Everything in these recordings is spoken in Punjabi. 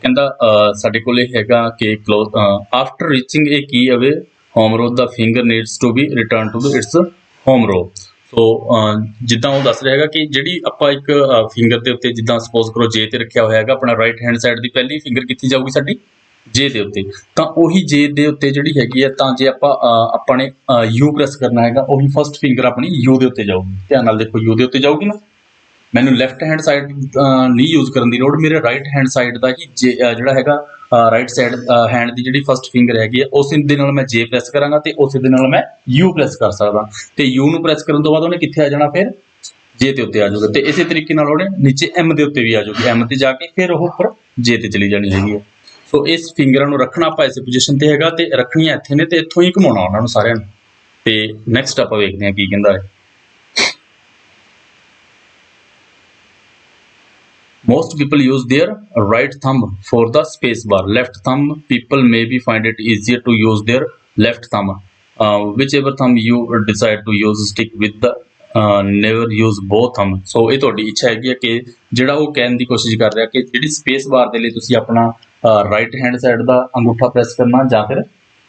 ਕਹਿੰਦਾ ਸਾਡੇ ਕੋਲ ਇਹ ਹੈਗਾ ਕਿ close after reaching a key away home row the finger needs to be return to its home row. So ਜਿੱਦਾਂ ਉਹ ਦੱਸ ਰਿਹਾ ਹੈਗਾ ਕਿ ਜਿਹੜੀ ਆਪਾਂ ਇੱਕ ਫਿੰਗਰ ਦੇ ਉੱਤੇ ਜਿੱਦਾਂ ਸਪੋਜ਼ ਕਰੋ ਜੇ ਤੇ ਰੱਖਿਆ ਹੋਇਆ ਹੈਗਾ ਆਪਣਾ ਰਾਈਟ ਹੈਂਡ ਸਾਈਡ ਦੀ ਪਹਿਲੀ ਫਿੰਗਰ ਕਿੱਥੇ ਜਾਊਗੀ ਸਾਡੀ ਜੇ ਦੇ ਉੱਤੇ, ਤਾਂ ਉਹੀ ਜੇ ਦੇ ਉੱਤੇ ਜਿਹੜੀ ਹੈਗੀ ਹੈ ਤਾਂ ਜੇ ਆਪਾਂ ਨੇ ਯੂ ਪ੍ਰੈਸ ਕਰਨਾ ਹੈਗਾ ਉਹੀ ਫਸਟ ਫਿੰਗਰ ਆਪਣੀ ਯੂ ਦੇ ਉੱਤੇ ਜਾਊਗੀ। ਧਿਆਨ ਨਾਲ ਦੇਖੋ ਯੂ ਦੇ ਉੱਤੇ ਜਾਊਗੀ ਨਾ, ਮੈਨੂੰ ਲੈਫਟ ਹੈਂਡ ਸਾਈਡ ਨਹੀਂ ਯੂਜ਼ ਕਰਨ ਦੀ ਲੋੜ, ਮੇਰੇ ਰਾਈਟ ਹੈਂਡ ਸਾਈਡ ਦਾ ਹੀ ਜਿਹੜਾ ਹੈਗਾ ਰਾਈਟ ਸਾਈਡ ਹੈਂਡ ਦੀ ਜਿਹੜੀ ਫਸਟ ਫਿੰਗਰ ਹੈਗੀ ਹੈ ਉਸ ਦੇ ਨਾਲ ਮੈਂ ਜੇ ਪ੍ਰੈਸ ਕਰਾਂਗਾ ਤੇ ਉਸੇ ਦੇ ਨਾਲ ਮੈਂ ਯੂ ਪ੍ਰੈਸ ਕਰ ਸਕਦਾ, ਤੇ ਯੂ ਨੂੰ ਪ੍ਰੈਸ ਕਰਨ ਤੋਂ ਬਾਅਦ ਉਹਨੇ ਕਿੱਥੇ ਆ ਜਾਣਾ ਫਿਰ ਜੇ ਦੇ ਉੱਤੇ ਆ ਜਾਊਗਾ, ਤੇ ਇਸੇ ਤਰੀਕੇ ਨਾਲ ਉਹਨੇ ਨੀਚੇ ਐਮ ਦੇ ਉੱਤੇ ਵੀ ਆ ਜਾਊਗੀ, ਐਮ ਤੇ ਜਾ ਕੇ ਫਿਰ ਉਹ ਉੱਪਰ ਜੇ ਤੇ ਚਲੀ ਜਾਣੀ ਹੈਗੀ ਹੈ। ਸੋ ਇਸ ਫਿੰਗਰਾਂ ਨੂੰ ਰੱਖਣਾ ਆਪਾਂ ਇਸੇ ਪੋਜੀਸ਼ਨ ਤੇ ਹੈਗਾ ਤੇ ਰੱਖਣੀਆਂ ਇੱਥੇ ਨੇ ਤੇ ਇੱਥੋਂ ਹੀ ਘੁਮਾਉਣਾ ਉਹਨਾਂ ਨੂੰ ਸਾਰਿਆਂ ਨੂੰ। ਤੇ ਨੈਕਸਟ ਆਪਾਂ ਵੇਖਦੇ ਹਾਂ ਕੀ ਕਹਿੰਦਾ ਹੈ। Most people use their right thumb for the space bar. Left thumb people maybe find it easier to use their left thumb. Whichever thumb you decide to use, stick with the never use both thumb. So ਇਹ ਤੁਹਾਡੀ ਇੱਛਾ ਹੈਗੀ ਹੈ ਕਿ ਜਿਹੜਾ ਉਹ ਕਹਿਣ ਦੀ ਕੋਸ਼ਿਸ਼ ਕਰ ਰਿਹਾ ਕਿ ਜਿਹੜੀ ਸਪੇਸ ਬਾਰ ਦੇ ਲਈ ਤੁਸੀਂ ਆਪਣਾ ਰਾਈਟ ਹੈਂਡ ਸਾਈਡ ਦਾ ਅੰਗੂਠਾ ਪ੍ਰੈਸ ਕਰਨਾ ਜਾਂ ਫਿਰ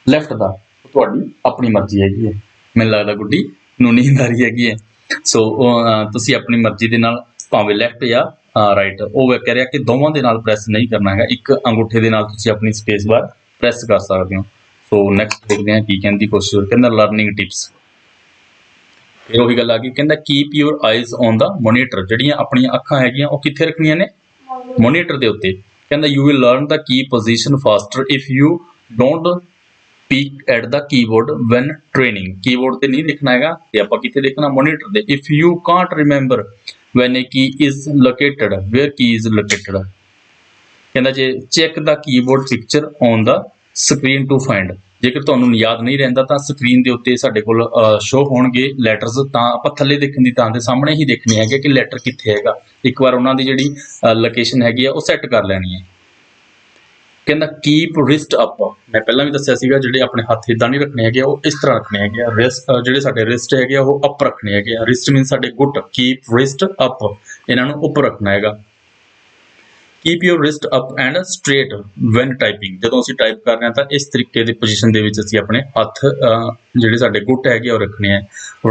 ਲੈਫਟ ਦਾ, ਤੁਹਾਡੀ ਆਪਣੀ ਮਰਜ਼ੀ ਹੈਗੀ ਹੈ। ਮੈਨੂੰ ਲੱਗਦਾ ਗੁੱਡੀ ਨੂੰ ਨੀਂਦ ਆ ਰਹੀ ਹੈਗੀ ਹੈ। ਸੋ ਤੁਸੀਂ ਆਪਣੀ ਮਰਜ਼ੀ ਦੇ ਨਾਲ ਭਾਵੇਂ ਲੈਫਟ ਜਾਂ ਰਾਈਟ, ਉਹ ਕਹਿ ਰਿਹਾ ਕਿ ਦੋਵਾਂ ਦੇ ਨਾਲ ਪ੍ਰੈਸ ਨਹੀਂ ਕਰਨਾ ਹੈਗਾ, ਇੱਕ ਅੰਗੂਠੇ ਦੇ ਨਾਲ ਤੁਸੀਂ ਆਪਣੀ ਸਪੇਸ ਬਾਰ ਪ੍ਰੈਸ ਕਰ ਸਕਦੇ ਹੋ। ਸੋ ਨੈਕਸਟ ਦੇਖਦੇ ਹਾਂ ਕੀ ਕਹਿਣ ਦੀ ਕੋਸ਼ਿਸ਼, ਕਹਿੰਦਾ ਲਰਨਿੰਗ ਟਿਪਸ। ਫਿਰ ਉਹੀ ਗੱਲ ਆ ਗਈ, ਕਹਿੰਦਾ keep your eyes on the monitor. ਜਿਹੜੀਆਂ ਆਪਣੀਆਂ ਅੱਖਾਂ ਹੈਗੀਆਂ ਉਹ ਕਿੱਥੇ ਰੱਖਣੀਆਂ ਨੇ, ਮੋਨੀਟਰ ਦੇ ਉੱਤੇ। ਕਹਿੰਦਾ you will learn the key position faster if you don't peek at the keyboard when training. Keyboard ਤੇ ਨਹੀਂ ਦੇਖਣਾ ਹੈਗਾ ਤੇ ਆਪਾਂ ਕਿੱਥੇ ਦੇਖਣਾ, ਮੋਨੀਟਰ ਦੇ। If you Kant remember when a key is located, where key is located। ਕਹਿੰਦਾ ਜੇ check the keyboard picture on the screen to find. ਜੇਕਰ ਤੁਹਾਨੂੰ ਯਾਦ ਨਹੀਂ ਰਹਿੰਦਾ ਤਾਂ ਸਕਰੀਨ ਦੇ ਉੱਤੇ ਸਾਡੇ ਕੋਲ ਸ਼ੋ ਹੋਣਗੇ ਲੈਟਰਸ, ਤਾਂ ਆਪਾਂ ਥੱਲੇ ਦੇਖਣ ਦੀ ਤਾਂ ਦੇ ਸਾਹਮਣੇ ਹੀ ਦੇਖਣੇ ਹੈਗੇ ਕਿ ਲੈਟਰ ਕਿੱਥੇ ਹੈਗਾ। ਇੱਕ ਵਾਰ ਉਹਨਾਂ ਦੀ ਜਿਹੜੀ ਲੋਕੇਸ਼ਨ ਹੈਗੀ ਆ ਉਹ ਸੈੱਟ ਕਰ ਲੈਣੀ ਹੈ। ਕਹਿੰਦਾ ਕੀਪ ਰਿਸਟ ਅਪ। ਮੈਂ ਪਹਿਲਾਂ ਵੀ ਦੱਸਿਆ ਸੀਗਾ ਜਿਹੜੇ ਆਪਣੇ ਹੱਥ ਇਦਾਂ ਨਹੀਂ ਰੱਖਣੇ ਹੈਗੇ, ਉਹ ਇਸ ਤਰ੍ਹਾਂ ਰੱਖਣੇ ਹੈਗੇ ਆ। ਰਿਸਟ ਜਿਹੜੇ ਸਾਡੇ ਰਿਸਟ ਹੈਗੇ ਆ ਉਹ ਅਪ ਰੱਖਣੇ ਹੈਗੇ ਆ। ਰਿਸਟ ਮੀਨ ਸਾਡੇ ਗੁੱਟ, ਕੀਪ ਰਿਸਟ ਅਪ, ਇਹਨਾਂ ਨੂੰ ਉੱਪਰ ਰੱਖਣਾ ਹੈਗਾ। Keep your wrist up and straight when typing. ਜਦੋਂ ਅਸੀਂ ਟਾਈਪ ਕਰ ਰਹੇ ਹਾਂ ਤਾਂ ਇਸ ਤਰੀਕੇ ਦੀ ਪੋਜੀਸ਼ਨ ਦੇ ਵਿੱਚ ਅਸੀਂ ਆਪਣੇ ਹੱਥ ਜਿਹੜੇ ਸਾਡੇ ਗੁੱਟ ਹੈਗੇ ਉਹ ਰੱਖਣੇ ਹੈ।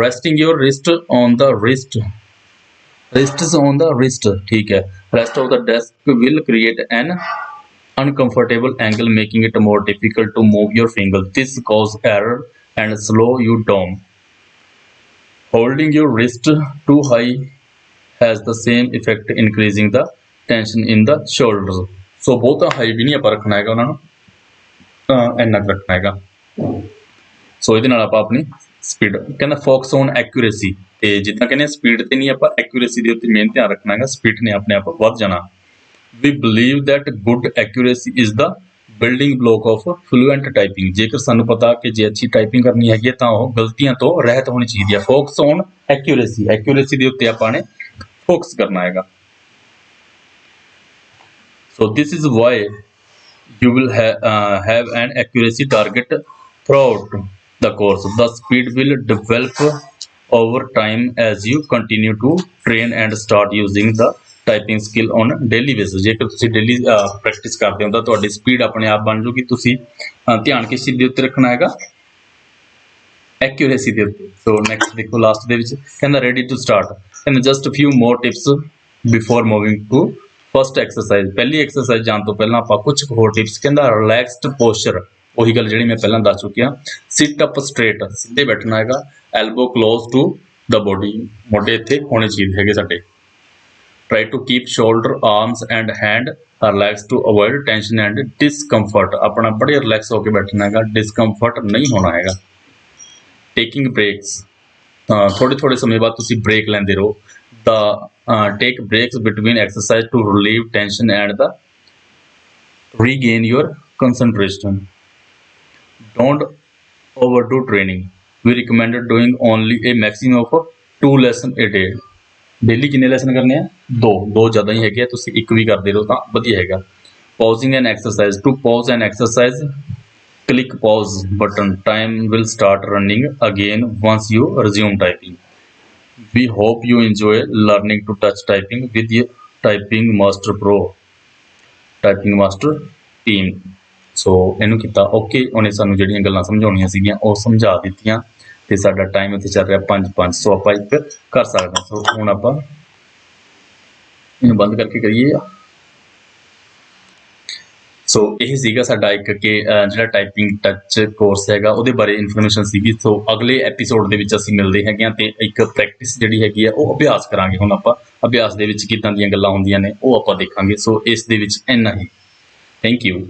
Resting your wrist on the wrist, wrists on the wrist, ਠੀਕ ਹੈ। Rest of the desk will create an uncomfortable angle making it more difficult to move your fingers. This cause error and slow you down. Holding your wrist too high has the same effect, increasing the tension in the shoulders. So ਬਹੁਤਾ ਹਾਈ ਵੀ ਨਹੀਂ ਆਪਾਂ ਰੱਖਣਾ ਹੈਗਾ ਉਹਨਾਂ ਨੂੰ, ਇੰਨਾ ਕੁ ਰੱਖਣਾ ਹੈਗਾ। ਸੋ ਇਹਦੇ ਨਾਲ ਆਪਾਂ ਆਪਣੀ ਸਪੀਡ, ਕਹਿੰਦਾ ਫੋਕਸ ਔਨ ਐਕੂਰੇਸੀ। ਤੇ ਜਿੱਦਾਂ ਕਹਿੰਦੇ ਸਪੀਡ ਤੇ ਨਹੀਂ, ਆਪਾਂ ਐਕੂਰੇਸੀ ਦੇ ਉੱਤੇ ਮੇਨ ਧਿਆਨ ਰੱਖਣਾ ਹੈਗਾ, ਸਪੀਡ ਨੇ ਆਪਣੇ ਆਪ ਵੱਧ ਜਾਣਾ। We believe that good accuracy is the building block of fluent typing। ਜੇਕਰ ਸਾਨੂੰ ਪਤਾ ਕਿ ਜੇ ਅੱਛੀ ਟਾਈਪਿੰਗ ਕਰਨੀ ਹੈਗੀ ਹੈ ਤਾਂ ਉਹ ਗਲਤੀਆਂ ਤੋਂ ਰਹਿਤ ਹੋਣੀ ਚਾਹੀਦੀ ਹੈ। ਫੋਕਸ ਔਨ ਐਕੂਰੇਸੀ, ਐਕੂਰੇਸੀ ਦੇ ਉੱਤੇ ਆਪਾਂ ਨੇ ਫੋਕਸ ਕਰਨਾ ਹੈਗਾ। So this is why you will have an accuracy target throughout the course. The speed will develop over time as you continue to train and start using the typing skill on daily basis. ਜੇਕਰ ਤੁਸੀਂ ਡੇਲੀ ਪ੍ਰੈਕਟਿਸ ਕਰਦੇ ਹੋ ਤਾਂ ਤੁਹਾਡੀ ਸਪੀਡ ਆਪਣੇ ਆਪ ਬਣ ਜੂਗੀ। ਤੁਸੀਂ ਧਿਆਨ ਕਿਸ ਚੀਜ਼ ਦੇ ਉੱਤੇ ਰੱਖਣਾ ਹੈਗਾ, ਐਕੂਰੇਸੀ ਦੇ ਉੱਤੇ। ਸੋ ਨੈਕਸਟ ਦੇਖੋ ਲਾਸਟ ਦੇ ਵਿੱਚ ਕਹਿੰਦਾ ਰੈਡੀ ਟੂ ਸਟਾਰਟ। ਕਹਿੰਦਾ just few more tips before moving to first exercise. ਪਹਿਲੀ ਐਕਸਰਸਾਈਜ਼ ਜਾਣ ਤੋਂ ਪਹਿਲਾਂ ਆਪਾਂ ਕੁਝ ਹੋਰ ਟਿਪਸ। ਕਹਿੰਦਾ ਰਿਲੈਕਸਡ ਪੋਸਚਰ, ਉਹੀ ਗੱਲ ਜਿਹੜੀ ਮੈਂ ਪਹਿਲਾਂ ਦੱਸ ਚੁੱਕਿਆ। ਸਿਟ ਅਪ ਸਟ੍ਰੇਟ, ਸਿੱਧੇ ਬੈਠਣਾ ਹੈਗਾ। Elbow close to the body, ਮੋਢੇ ਇੱਥੇ ਹੋਣੇ ਚਾਹੀਦੇ ਹੈਗੇ ਸਾਡੇ। Try to keep shoulder, arms and hand relaxed to avoid tension and discomfort। अपना बड़े रिलैक्स होकर बैठना है, डिस्कम्फर्ट नहीं होना है। Taking breaks, थोड़े थोड़े समय बाद तुसी ब्रेक लेंदे रहो। Take breaks between exercise to relieve tension and the regain your concentration। Don't overdo training। We recommended doing only a maximum of 2 lessons a day। Daily ਕਿੰਨੇ ਲੈਸਨ ਕਰਨੇ ਆ, ਦੋ ਜ਼ਿਆਦਾ ਹੀ ਹੈਗੇ ਆ, ਤੁਸੀਂ ਇੱਕ ਵੀ ਕਰਦੇ ਰਹੋ ਤਾਂ ਵਧੀਆ ਹੈਗਾ। Pausing an exercise, to pause an exercise click pause button, time will start running again once you resume typing. We hope you enjoy learning to touch typing with typing master pro. Typing master team. So ਇਹਨੂੰ ਕੀਤਾ ਓਕੇ, ਉਹਨੇ ਸਾਨੂੰ ਜਿਹੜੀਆਂ ਗੱਲਾਂ ਸਮਝਾਉਣੀਆਂ ਸੀਗੀਆਂ ਉਹ ਸਮਝਾ ਦਿੱਤੀਆਂ ਤੇ ਸਾਡਾ ਟਾਈਮ ਇੱਥੇ ਚੱਲ ਰਿਹਾ 5:05। ਸੋ ਆਪਾਂ ਇੱਕ ਕਰ ਸਕਦੇ ਹਾਂ। ਸੋ ਹੁਣ ਆਪਾਂ ਇਹਨੂੰ ਬੰਦ ਕਰਕੇ ਕਰੀਏ। ਸੋ ਇਹ ਸੀਗਾ ਸਾਡਾ ਇੱਕ ਕਿ ਜਿਹੜਾ ਟਾਈਪਿੰਗ ਟੱਚ ਕੋਰਸ ਹੈਗਾ ਉਹਦੇ ਬਾਰੇ ਇਨਫੋਰਮੇਸ਼ਨ ਸੀਗੀ। ਸੋ ਅਗਲੇ ਐਪੀਸੋਡ ਦੇ ਵਿੱਚ ਅਸੀਂ ਮਿਲਦੇ ਹੈਗੇ ਹਾਂ ਤੇ ਇੱਕ ਪ੍ਰੈਕਟਿਸ ਜਿਹੜੀ ਹੈਗੀ ਆ ਉਹ ਅਭਿਆਸ ਕਰਾਂਗੇ। ਹੁਣ ਆਪਾਂ ਅਭਿਆਸ ਦੇ ਵਿੱਚ ਕਿੱਦਾਂ ਦੀਆਂ ਗੱਲਾਂ ਹੁੰਦੀਆਂ ਨੇ ਉਹ ਆਪਾਂ ਦੇਖਾਂਗੇ। ਸੋ ਇਸ ਦੇ ਵਿੱਚ ਇੰਨਾ ਹੀ। Thank you.